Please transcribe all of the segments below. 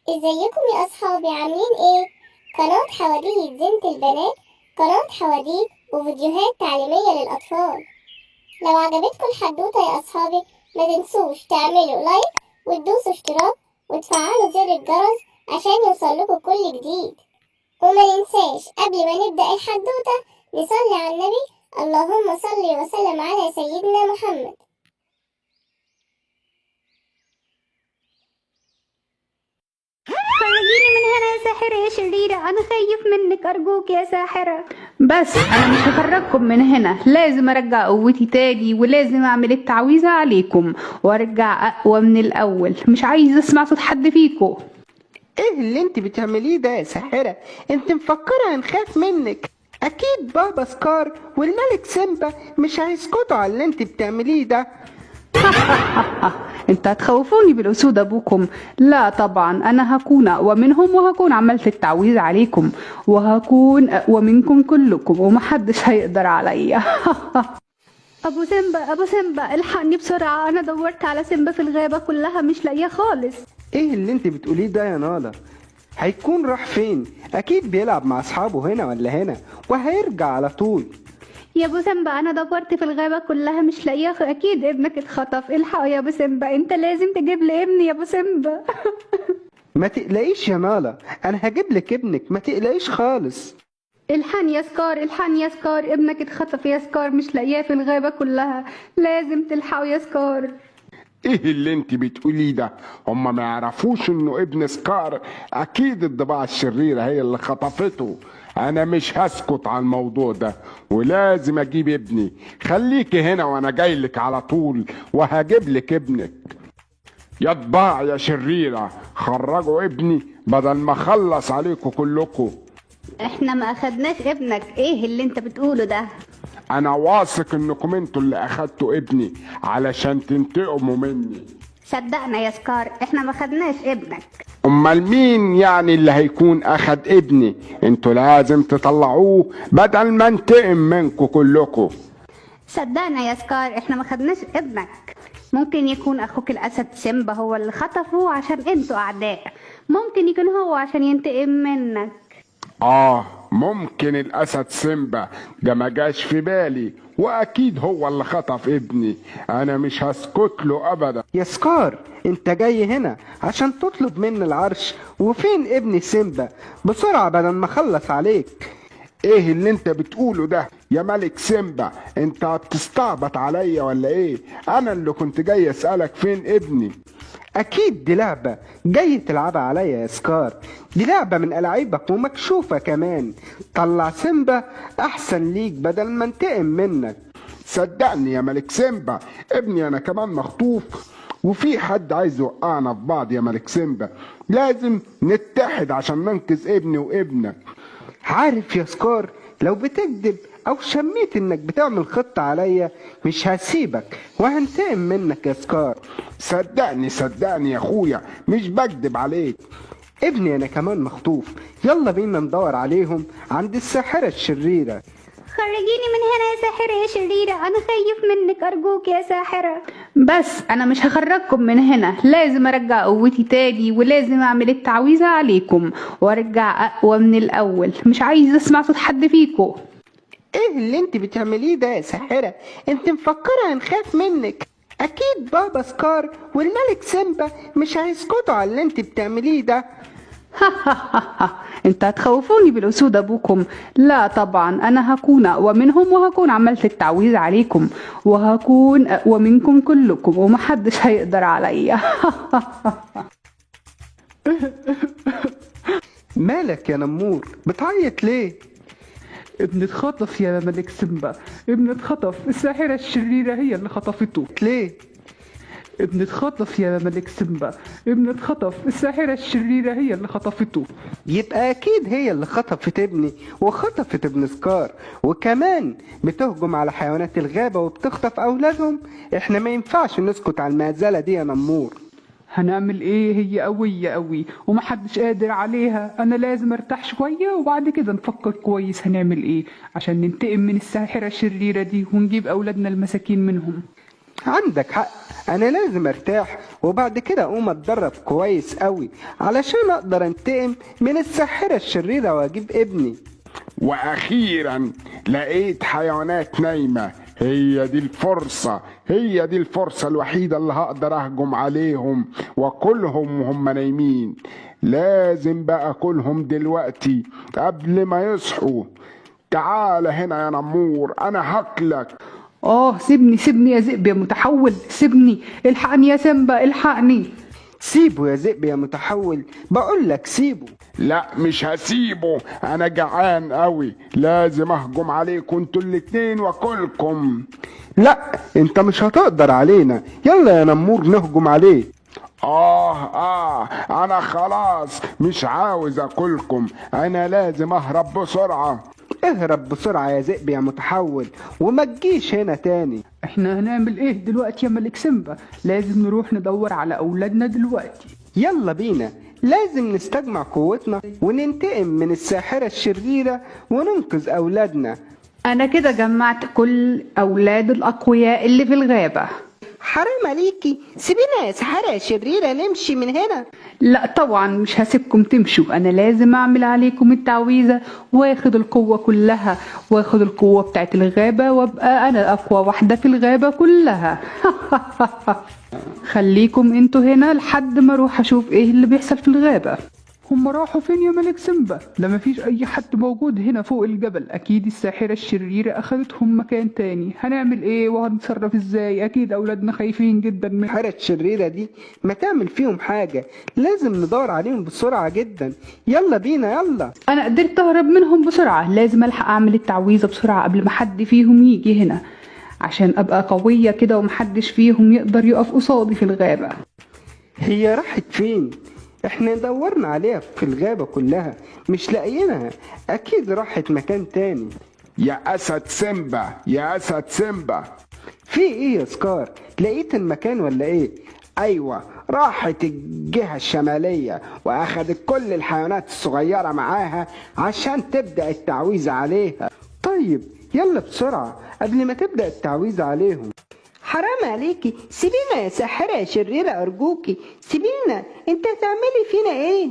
ازيكم يا اصحابي، عاملين ايه؟ قناة حواديت زينة البنات، قناة حواديت وفيديوهات تعليمية للاطفال. لو عجبتكم الحدوتة يا اصحابي، ما تنسوش تعملوا لايك وتدوسوا اشتراك وتفعلوا زر الجرس عشان يوصلكوا كل جديد. وما ننساش قبل ما نبدأ الحدوتة نصلي على النبي. اللهم صل وسلم على سيدنا محمد. خرجيني من هنا يا ساحرة يا شريرة، أنا خايف منك أرجوك يا ساحرة. بس انا مش هخرجكم من هنا، لازم ارجع قوتي تاني ولازم اعمل التعويذة عليكم وارجع اقوى من الاول. مش عايز اسمع صوت حد فيكم. ايه اللي انت بتعمليه ده يا ساحرة؟ انت مفكرة هنخاف منك؟ اكيد بابا سكار والملك سيمبا مش هيسكتوا على اللي انت بتعمليه ده. انت هتخوفوني بالاسود ابوكم؟ لا طبعا، انا هكون اقوى منهم وهكون عملت التعويذة عليكم وهكون اقوى منكم كلكم ومحدش هيقدر عليا. أبو سيمبا أبو سيمبا الحقني بسرعة، أنا دورت على سيمبا في الغابة كلها مش لاقيه خالص. ايه اللي انت بتقوليه ده يا نالا؟ هيكون راح فين؟ اكيد بيلعب مع اصحابه هنا ولا هنا وهيرجع على طول. يا أبو سيمبا أنا دورت في الغابة كلها مش لاقيه، أكيد ابنك اتخطف. الحقه يا أبو سيمبا، أنت لازم تجيب لي ابني يا أبو سيمبا. ما تقلقيش يا نالا، انا هجيب لك ابنك، ما تقلقيش خالص. الحقني يا سكار، الحقني يا سكار، ابنك اتخطف يا سكار، مش لاقياه في الغابة كلها، لازم تلحقه يا سكار. ايه اللي انت بتقوليه ده؟ هما ما يعرفوش انه ابن سكار؟ اكيد الضباع الشريرة هي اللي خطفته. انا مش هسكت على الموضوع ده ولازم اجيب ابني. خليكي هنا وانا جايلك على طول وهجيب لك ابنك. يا ضباع يا شريرة، خرجوا ابني بدل ما اخلص عليكم كلكم. احنا ما اخدناش ابنك، ايه اللي انت بتقوله ده؟ انا واثق انكم انتوا اللي اخدتوا ابني علشان تنتقموا مني. صدقنا يا سكار، احنا ما خدناش ابنك. امال مين يعني اللي هيكون اخد ابني؟ انتوا لازم تطلعوه بدل ما انتقم منكم كلكم. صدقنا يا سكار، احنا ما خدناش ابنك. ممكن يكون اخوك الاسد سيمبا هو اللي خطفه عشان انتوا اعداء، ممكن يكون هو عشان ينتقم منك. ممكن الاسد سيمبا ده ما جاش في بالي، واكيد هو اللي خطف ابني. انا مش هسكت له ابدا. يا سكار، انت جاي هنا عشان تطلب مني العرش، وفين ابني سيمبا؟ بسرعة بدل ما اخلص عليك. ايه اللي انت بتقوله ده يا ملك سيمبا؟ انت بتستعبط عليا ولا ايه؟ انا اللي كنت جاي اسألك فين ابني. اكيد دي لعبة جاي تلعبها عليا يا سكار، دي لعبة من ألاعيبك ومكشوفة كمان. طلع سيمبا احسن ليك بدل ما انتقم منك. صدقني يا ملك سيمبا، ابني انا كمان مخطوف وفي حد عايز يوقعنا في بعض. يا ملك سيمبا لازم نتحد عشان ننقذ ابني وابنك. عارف يا سكار، لو بتكذب او شميت انك بتعمل خطة عليا مش هسيبك وهنتقم منك يا سكار. صدقني يا اخويا، مش بكذب عليك. ابني انا كمان مخطوف، يلا بينا ندور عليهم عند الساحرة الشريرة. خرجيني من هنا يا ساحرة يا شريرة، أنا خايف منك أرجوك يا ساحرة. بس انا مش هخرجكم من هنا، لازم ارجع قوتي تاني ولازم اعمل التعويذة عليكم وارجع اقوى من الاول. مش عايز اسمع صوت حد فيكم. ايه اللي انت بتعمليه ده يا ساحرة؟ انت مفكرة هنخاف منك؟ اكيد بابا سكار والملك سيمبا مش هيسكتوا على اللي انت بتعمليه ده. انت هتخوفوني بالاسود ابوكم؟ لا طبعا، انا هكون اقوى منهم وهكون عملت التعويذة عليكم وهكون اقوى منكم كلكم ومحدش هيقدر عليا. مالك يا نمور، بتعيط ليه؟ ابني اتخطف يا ملك سيمبا، ابني اتخطف، الساحرة الشريرة هي اللي خطفته. ليه؟ ابني اتخطف يا ملك سيمبا، ابني اتخطف، الساحرة الشريرة هي اللي خطفته. يبقى اكيد هي اللي خطفت ابني وخطفت ابن سكار، وكمان بتهجم على حيوانات الغابة وبتخطف اولادهم. احنا ما ينفعش نسكت على المهزلة دي يا نمور. هنعمل ايه؟ هي قوية قوي ومحدش قادر عليها. انا لازم ارتاح شوية وبعد كده نفكر كويس هنعمل ايه عشان ننتقم من الساحرة الشريرة دي ونجيب اولادنا المساكين منهم. عندك حق، انا لازم ارتاح وبعد كده اقوم اتدرب كويس قوي علشان اقدر انتقم من الساحرة الشريرة واجيب ابني. واخيرا لقيت حيوانات نايمة، هي دي الفرصة، هي دي الفرصة الوحيدة اللي هقدر اهجم عليهم واكلهم وهم نايمين. لازم بقى اكلهم دلوقتي قبل ما يصحوا. تعال هنا يا نمور، انا هاكلك. سيبني سيبني يا ذئب يا متحول، سيبني، الحقني يا سيمبا الحقني. سيبه يا ذئب يا متحول، بقول لك سيبه. لا مش هسيبه، انا جعان قوي، لازم اهجم عليكم انتوا الاتنين واكلكم. لا انت مش هتقدر علينا، يلا يا نمور نهجم عليه. انا خلاص مش عاوز اكلكم، انا لازم اهرب بسرعة. اهرب بسرعة يا ذئب يا متحول وما تجيش هنا تاني. احنا هنعمل ايه دلوقتي يا ملك سيمبا؟ لازم نروح ندور على اولادنا دلوقتي. يلا بينا، لازم نستجمع قوتنا وننتقم من الساحرة الشريرة وننقذ أولادنا. انا كده جمعت كل اولاد الاقوياء اللي في الغابة. حرام عليكي، سيبينا يا ساحرة شريرة نمشي من هنا. لا طبعا مش هسيبكم تمشوا، انا لازم اعمل عليكم التعويذة واخد القوة كلها، واخد القوة بتاعت الغابة وابقى انا اقوى واحدة في الغابة كلها. خليكم انتوا هنا لحد ما اروح اشوف ايه اللي بيحصل في الغابة. هم راحوا فين يا ملك سيمبا؟ ده مفيش اي حد موجود هنا فوق الجبل، اكيد الساحرة الشريرة اخدتهم مكان تاني. هنعمل ايه وهنتصرف ازاي؟ اكيد اولادنا خايفين جدا من الساحرة الشريرة دي، ما تعمل فيهم حاجة، لازم ندور عليهم بسرعة جدا. يلا بينا يلا. انا قدرت اهرب منهم بسرعة، لازم الحق اعمل التعويذة بسرعة قبل ما حد فيهم يجي هنا عشان ابقى قوية كده ومحدش فيهم يقدر يقف قصادي في الغابة. هي راحت فين؟ احنا دورنا عليها في الغابة كلها مش لاقيينها، اكيد راحت مكان تاني. يا اسد سيمبا، يا اسد سيمبا. في ايه يا سكار؟ لقيت المكان ولا ايه؟ ايوه، راحت الجهة الشمالية واخدت كل الحيوانات الصغيرة معاها عشان تبدأ التعويذة عليها. طيب يلا بسرعة قبل ما تبدأ التعويذة عليهم. حرام عليكي، سيبينا يا ساحرة شريرة أرجوكي، سيبينا، انت هتعملي فينا ايه؟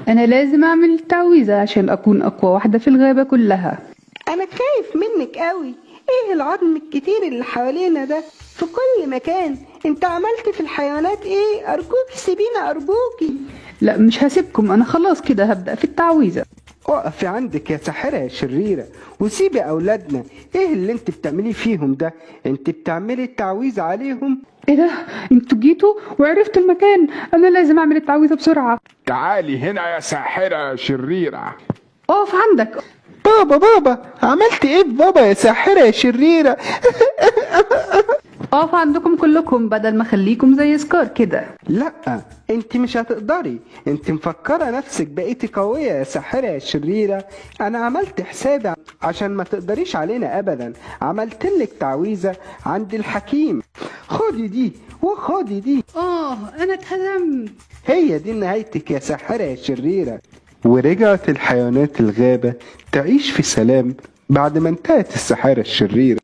انا لازم اعمل التعويذة عشان اكون اقوى واحدة في الغابة كلها. انا خايف منك قوي، ايه العظم الكتير اللي حوالينا ده في كل مكان؟ انت عملت في الحيوانات ايه؟ ارجوكي سيبينا ارجوكي. لا مش هسيبكم، انا خلاص كده هبدأ في التعويذة. اقفي عندك يا ساحرة يا شريرة وسيبي اولادنا. ايه اللي انت بتعمليه فيهم ده؟ انت بتعملي التعويذة عليهم؟ ايه ده؟ انتوا جيتوا وعرفتوا المكان، انا لازم اعمل التعويذة بسرعة. تعالي هنا يا ساحرة شريرة. اقف عندك. بابا عملت ايه بابا يا ساحرة يا شريرة؟ اقف عندكم كلكم بدل ما اخليكم زي سكار كده. لا انت مش هتقدري، انت مفكرة نفسك بقيتي قوية يا ساحرة يا شريرة. انا عملت حسابي عشان ما تقدريش علينا ابدا، عملتلك تعويذة عند الحكيم. خدي دي وخدي دي. انا اتهزمت. هي دي نهايتك يا ساحرة يا شريرة. ورجعت الحيوانات الغابة تعيش في سلام بعد ما انتهت الساحرة الشريرة.